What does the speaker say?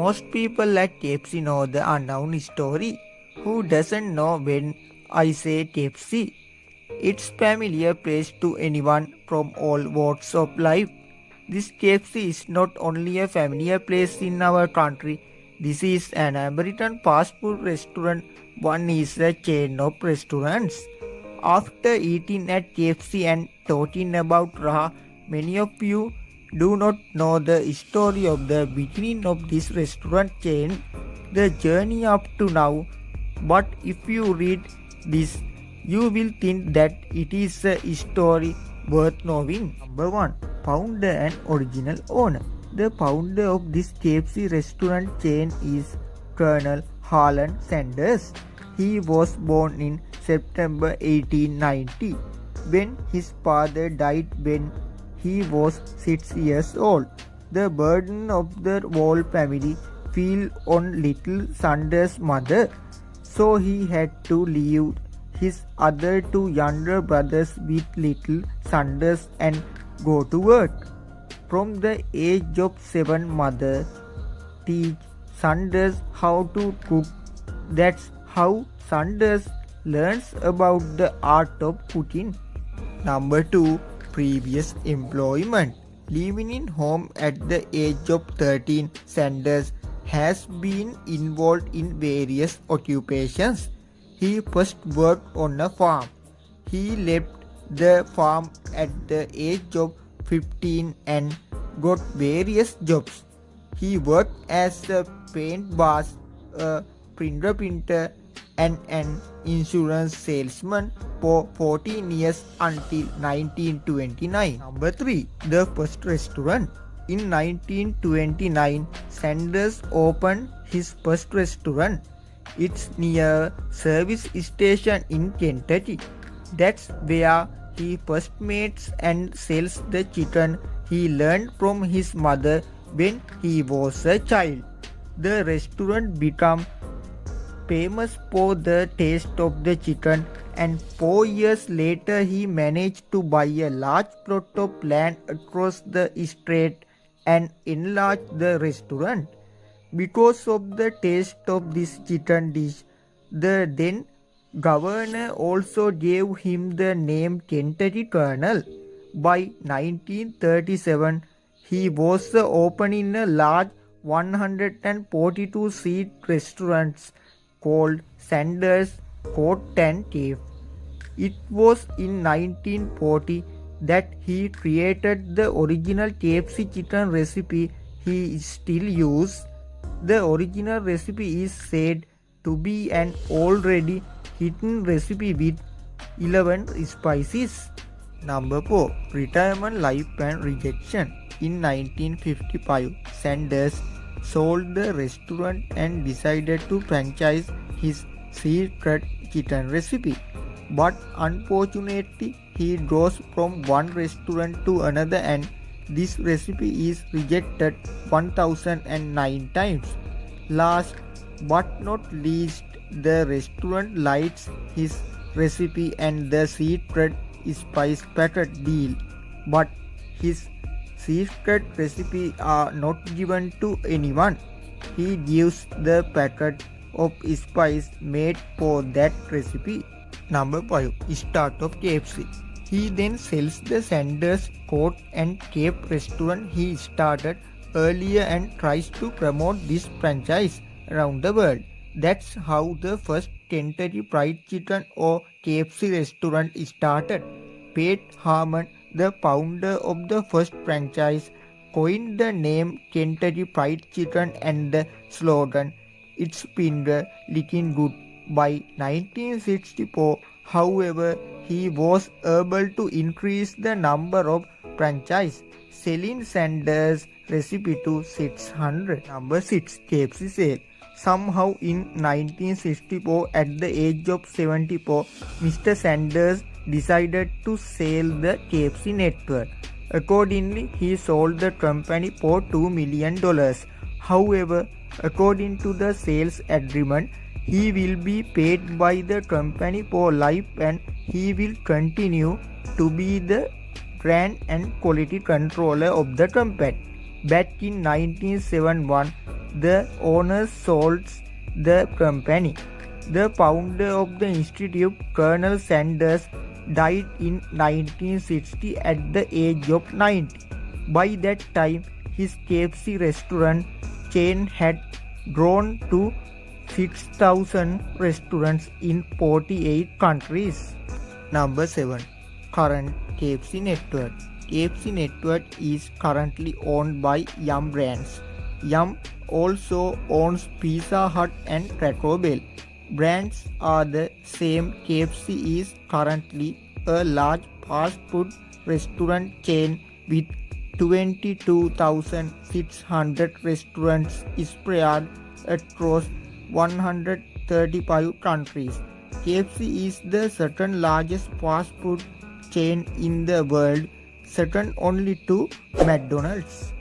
Most people at KFC know the unknown story. Who doesn't know when I say KFC? It's familiar place to anyone from all walks of life. This KFC is not only a familiar place in our country, this is an American fast food restaurant. One is a chain of restaurants. After eating at KFC and talking about Raha, many of you do not know the story of the beginning of this restaurant chain, the journey up to now. But if you read this, you will think that it is a story worth knowing. Number 1. Founder and original owner. The founder of this KFC restaurant chain is Colonel Harlan Sanders. He was born in September 1890 when his father died when he was 6 years old. The burden of the whole family fell on little Sanders' mother, so he had to leave his other two younger brothers with little Sanders and go to work. From the age of 7, mother teach Sanders how to cook. That's how Sanders learns about the art of cooking. Number 2. Previous employment. Living in home at the age of 13, Sanders has been involved in various occupations. He first worked on a farm. He left the farm at the age of 15 and got various jobs. He worked as a paint boss, a printer, and an insurance salesman for 14 years until 1929. Number 3. The first restaurant. In 1929, Sanders opened his first restaurant. It's near service station in Kentucky. That's where he first makes and sells the chicken he learned from his mother when he was a child. The restaurant became famous for the taste of the chicken, and 4 years later he managed to buy a large plot of land across the street and enlarge the restaurant. Because of the taste of this chicken dish, the then governor also gave him the name Kentucky Colonel. By 1937, he was opening a large 142-seat restaurant called Sanders Hot and Cave. It was in 1940 that he created the original KFC chicken recipe he still uses. The original recipe is said to be an already hidden recipe with 11 spices. Number 4. Retirement life and rejection. In 1955, Sanders sold the restaurant and decided to franchise his secret chicken recipe. But unfortunately, he goes from one restaurant to another and this recipe is rejected 1009 times. Last but not least, the restaurant lights his recipe and the secret spice packet deal. But his secret recipe are not given to anyone. He gives the packet of spice made for that recipe. Number 5. Start of KFC. He then sells the Sanders Court and Cape restaurant he started earlier and tries to promote this franchise around the world. That's how the first Kentucky Fried Chicken or KFC restaurant started. Pat Harmon, the founder of the first franchise, coined the name Kentucky Fried Chicken and the slogan, "It's finger licking good." By 1964, however, he was able to increase the number of franchises, selling Sanders' recipe to 600. Number 6. KFC sale. Somehow in 1964, at the age of 74, Mr. Sanders decided to sell the KFC network. Accordingly, he sold the company for $2 million. However, according to the sales agreement, he will be paid by the company for life and he will continue to be the brand and quality controller of the company. Back in 1971, the owner sold the company. The founder of the institute, Colonel Sanders, died in 1960 at the age of 90. By that time, his KFC restaurant chain had grown to 6,000 restaurants in 48 countries. Number 7. Current KFC network. KFC network is currently owned by Yum Brands. Yum also owns Pizza Hut and Taco Bell. Brands are the same. KFC is currently a large fast food restaurant chain with 22,600 restaurants spread across 135 countries. KFC is the second largest fast food chain in the world, second only to McDonald's.